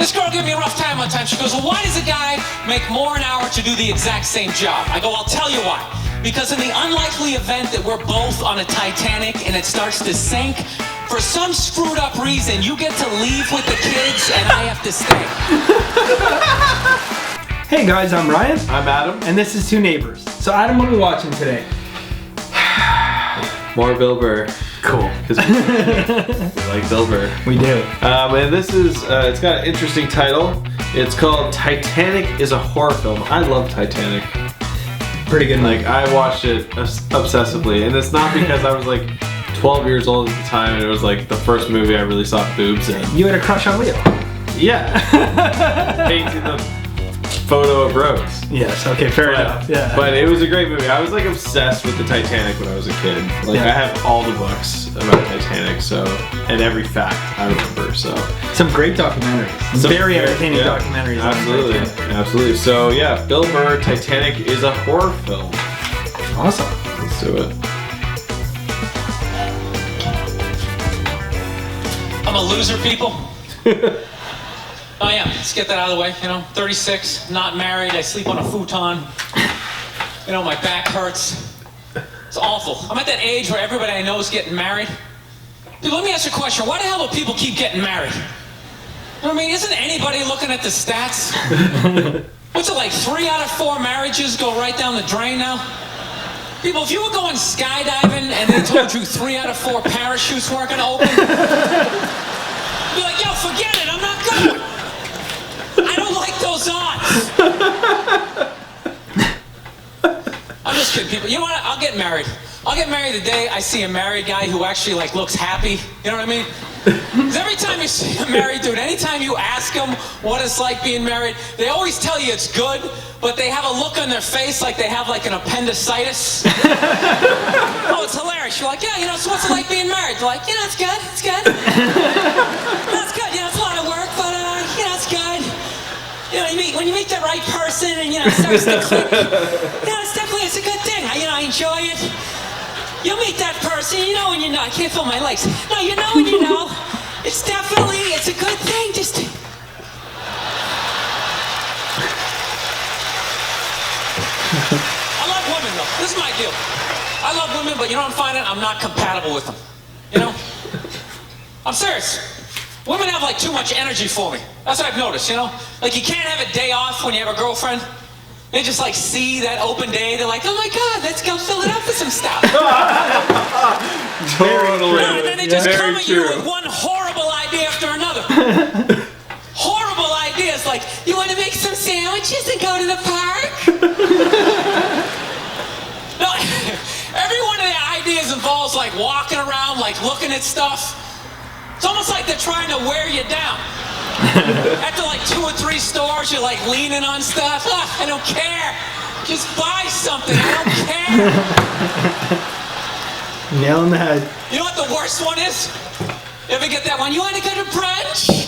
This girl gave me a rough time one time. She goes, well, why does a guy make more an hour to do the exact same job? I go, I'll tell you why. Because in the unlikely event that we're both on a Titanic and it starts to sink, for some screwed up reason, you get to leave with the kids and I have to stay. Hey guys, I'm Ryan. I'm Adam. And this is Two Neighbors. So Adam, what are we watching today? More Bill Burr. Cool. Because we like Bill Burr. We do. And this is, it's got an interesting title. It's called Titanic is a Horror Film. I love Titanic. Pretty good movie. Like, I watched it obsessively. And it's not because I was like 12 years old at the time and it was like the first movie I really saw boobs in. You had a crush on Leo. Yeah. Painting the photo of Rose. Yes, okay, fair enough. Yeah. But it was a great movie. I was like obsessed with the Titanic when I was a kid. Like Yeah. I have all the books about Titanic, so, and every fact I remember, so. Some great documentaries. Some very entertaining documentaries. Absolutely, absolutely. So yeah, Bill Burr, Titanic is a horror film. Awesome. Let's do it. I'm a loser, people. Oh yeah, let's get that out of the way. 36, not married, I sleep on a futon. My back hurts. It's awful. I'm at that age where everybody I know is getting married. Dude, let me ask you a question. Why the hell do people keep getting married? You know what I mean? Isn't anybody looking at the stats? What's it like, 3 out of 4 marriages go right down the drain now? People, if you were going skydiving and they told you 3 out of 4 parachutes weren't gonna open, you'd be like, yo, forget it, I'm not going. I don't like those odds. I'm just kidding, people. You know what? I'll get married. I'll get married the day I see a married guy who actually looks happy. You know what I mean? Because every time you see a married dude, anytime you ask them what it's like being married, they always tell you it's good, but they have a look on their face like they have an appendicitis. Oh, it's hilarious. You're like, yeah, so what's it like being married? They're like, it's good, it's good. It's good, it's a lot of work, but it's good. When you meet the right person and it starts to click, it's a good thing. I enjoy it. You meet that person, when you know. I can't feel my legs. No, when you know. It's a good thing. Just. I love women though. This is my deal. I love women, but I'm finding I'm not compatible with them. I'm serious. Women have too much energy for me. That's what I've noticed, you can't have a day off when you have a girlfriend. They just see that open day. They're like, oh my God, let's go fill it up with some stuff. Totally. No, and then they just come at you with one horrible idea after another. Horrible ideas like, you want to make some sandwiches and go to the park? No, every one of their ideas involves walking around, looking at stuff. It's almost like they're trying to wear you down. After 2 or 3 stores, you're leaning on stuff. I don't care. Just buy something. I don't care. Nail in the head. You know what the worst one is? You ever get that one? You want to go to brunch?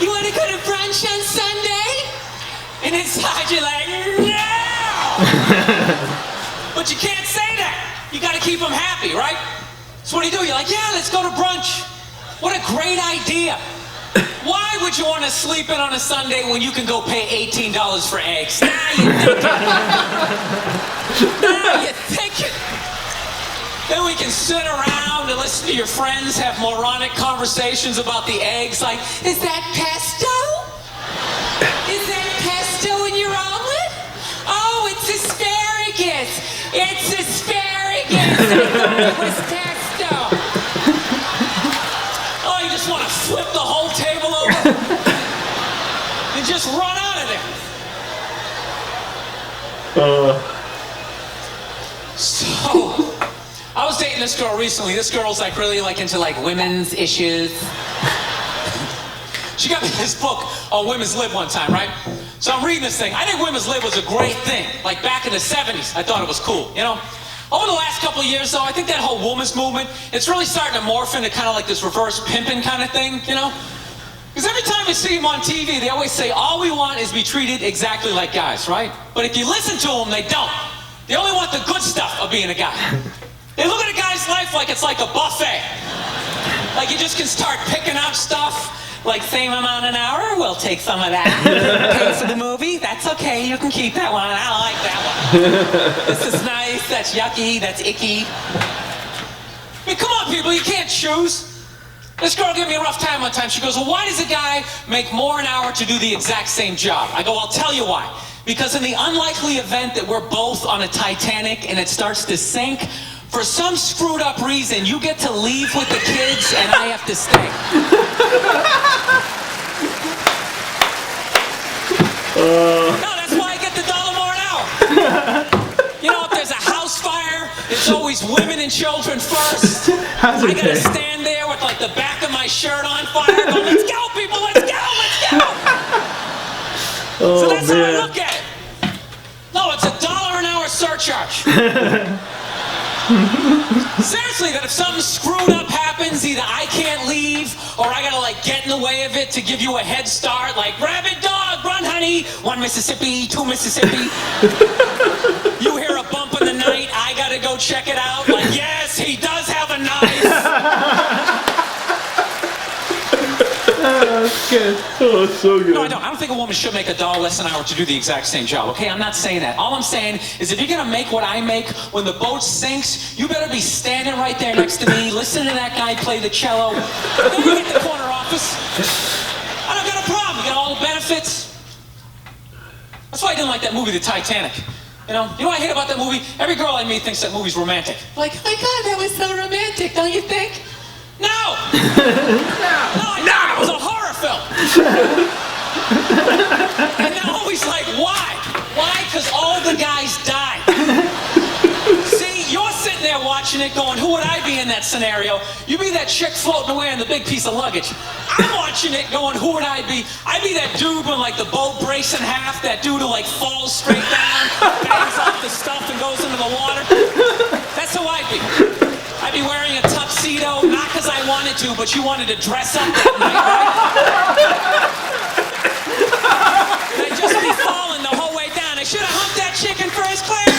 You want to go to brunch on Sunday? And inside you're like, no! But you can't say that. You got to keep them happy, right? So what do? You're like, yeah, let's go to brunch. What a great idea. Why would you want to sleep in on a Sunday when you can go pay $18 for eggs? Now you think it. Then we can sit around and listen to your friends have moronic conversations about the eggs like, is that pesto? Is that pesto in your omelet? Oh, it's asparagus. It's asparagus. I thought it was pesto. Oh, you just want to flip the whole table over and just run out of there. So, I was dating this girl recently. This girl's really into women's issues. She got me this book on women's lib one time, right? So I'm reading this thing. I think women's lib was a great thing. Back in the 70s, I thought it was cool, Over the last couple of years, though, I think that whole women's movement, it's really starting to morph into kind of this reverse pimping kind of thing, Because every time you see them on TV, they always say, all we want is to be treated exactly like guys, right? But if you listen to them, they don't. They only want the good stuff of being a guy. They look at a guy's life like it's like a buffet. You just can start picking out stuff. Like, same amount an hour, we'll take some of that. Pay for the movie, that's okay, you can keep that one. I don't like that one. This is nice, that's yucky, that's icky. I mean, come on, people, you can't choose. This girl gave me a rough time one time. She goes, well, why does a guy make more an hour to do the exact same job? I go, I'll tell you why. Because in the unlikely event that we're both on a Titanic and it starts to sink, for some screwed up reason, you get to leave with the kids and I have to stay. No, that's why I get the $1 more an hour. You know, if there's a house fire, it's always women and children first. I gotta stand there with like the back of my shirt on fire going, let's go people, let's go, let's go. So that's how I look at it. No, it's $1 an hour surcharge. Seriously, that if something screwed up happens, either I can't leave or I gotta like get in the way of it to give you a head start, like rabid dog, run honey, 1 Mississippi, 2 Mississippi. You hear a bump in the night, I gotta go check it out, like yes, he does have a knife. That's good. Oh, it's so good. No, I don't. I don't think a woman should make $1 less an hour to do the exact same job, okay? I'm not saying that. All I'm saying is if you're gonna make what I make when the boat sinks, you better be standing right there next to me, listening to that guy play the cello. Then you get the corner office. I don't got a problem. You got all the benefits. That's why I didn't like that movie, The Titanic. You know what I hate about that movie? Every girl I meet thinks that movie's romantic. Like, oh my God, that was so romantic, don't you think? No! No, it was a horror film. And they're always like, why? Why? Because all the guys died. See, you're sitting there watching it going, who would I be in that scenario? You be that chick floating away on the big piece of luggage. I'm watching it going, who would I be? I'd be that dude when like the boat breaks in half, that dude who like falls straight down, bangs off the stuff and goes into the water. That's who I'd be. I'd be wearing a tuxedo, not because I wanted to, but you wanted to dress up that night, right? And I'd just be falling the whole way down. I should have humped that chicken first class.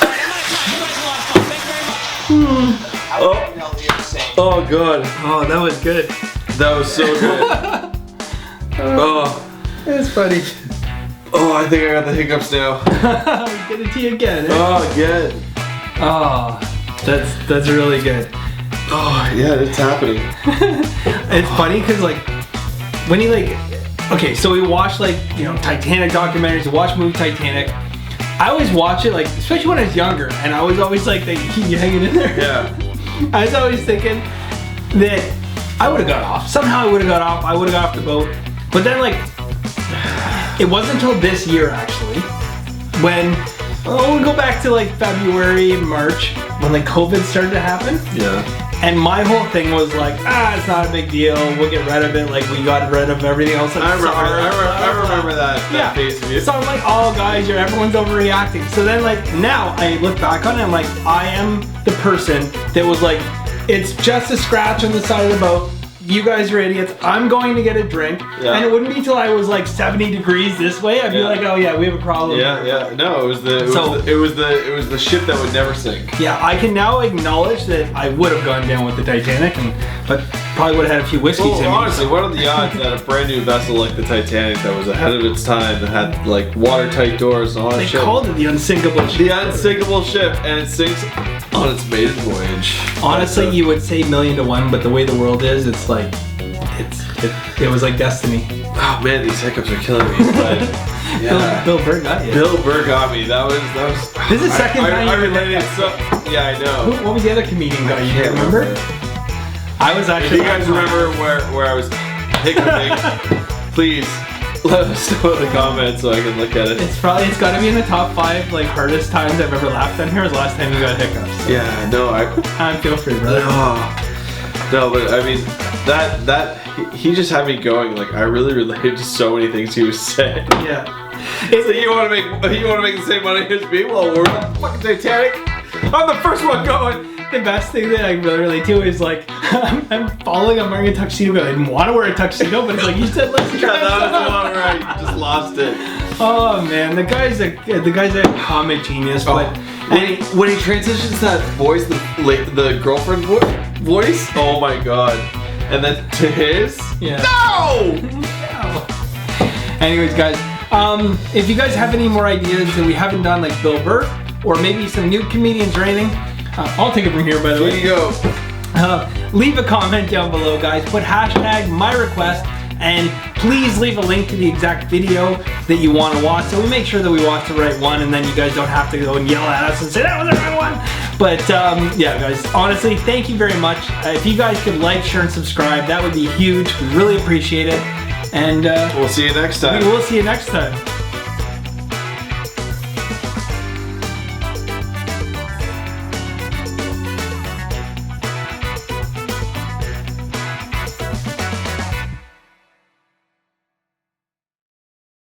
All right, I'm out of time. You guys are a lot of fun. Thank you very much. Oh, good. Oh, that was good. That was so good. Oh. It was funny. Oh, I think I got the hiccups now. Get it to you again. Oh, good. Oh, that's really good. Oh, yeah, it's happening. It's funny because like when you like, okay, so we watch like, you know, Titanic documentaries, we watch movie Titanic. I always watch it like, especially when I was younger, and I was always like, you hanging in there? Yeah. I was always thinking that I would have got off. Somehow I would have got off. I would have got off the boat. But then like, it wasn't until this year actually when, we go back to like February, March, when like COVID started to happen. Yeah. And my whole thing was like, it's not a big deal. We'll get rid of it. Like we got rid of everything else. Like, I remember that phase of you. So I'm like, oh guys, everyone's overreacting. So then like now I look back on it, I'm like, I am the person that was like, it's just a scratch on the side of the boat. You guys are idiots. I'm going to get a drink. Yeah. And it wouldn't be till I was like 70 degrees this way. I'd be like, oh yeah, we have a problem. Yeah. No, it was the ship that would never sink. Yeah, I can now acknowledge that I would have gone down with the Titanic, but probably would have had a few whiskeys in me. Honestly, what are the odds that a brand new vessel like the Titanic that was ahead of its time, that had like watertight doors and all that shit? They called it the unsinkable ship. The unsinkable ship, and it sinks on its maiden voyage. Honestly, you would say 1,000,000 to 1, but the way the world is, it's like, it was like destiny. Oh man, these hiccups are killing me. But, yeah. Bill Burr got you. Bill Burr got me. That was. This is the second time I related so. Yeah, I know. What was the other comedian guy you remember? I was actually. If you guys remember where I was hiccuping, please let us know in the comments so I can look at it. It's got to be in the top 5 like hardest times I've ever laughed on here. Was the last time you got hiccups. So. Yeah, no, I feel free, brother. No, but I mean he just had me going. Like I really related to so many things he was saying. Yeah. So you want to make the same money as me? Well, we're on fucking Titanic. I'm the first one going. The best thing that I really relate to is like I'm falling. I'm wearing a tuxedo. I didn't want to wear a tuxedo, but it's like you said, let's try. That was the one where I just lost it. Oh man, the guy's a comic genius. But when he transitions that voice, the girlfriend voice. voice. Oh my god. And then to his. Yeah. No. Anyways, guys, if you guys have any more ideas that we haven't done, like Bill Burr, or maybe some new comedians or anything, I'll take it from here. By the There way, you go. leave a comment down below, guys. Put hashtag my request, and please leave a link to the exact video that you want to watch, so we make sure that we watch the right one, and then you guys don't have to go and yell at us and say that was the right one. But yeah, guys, honestly, thank you very much. If you guys could like, share, and subscribe, that would be huge. We really appreciate it. And We'll see you next time. we will see you next time.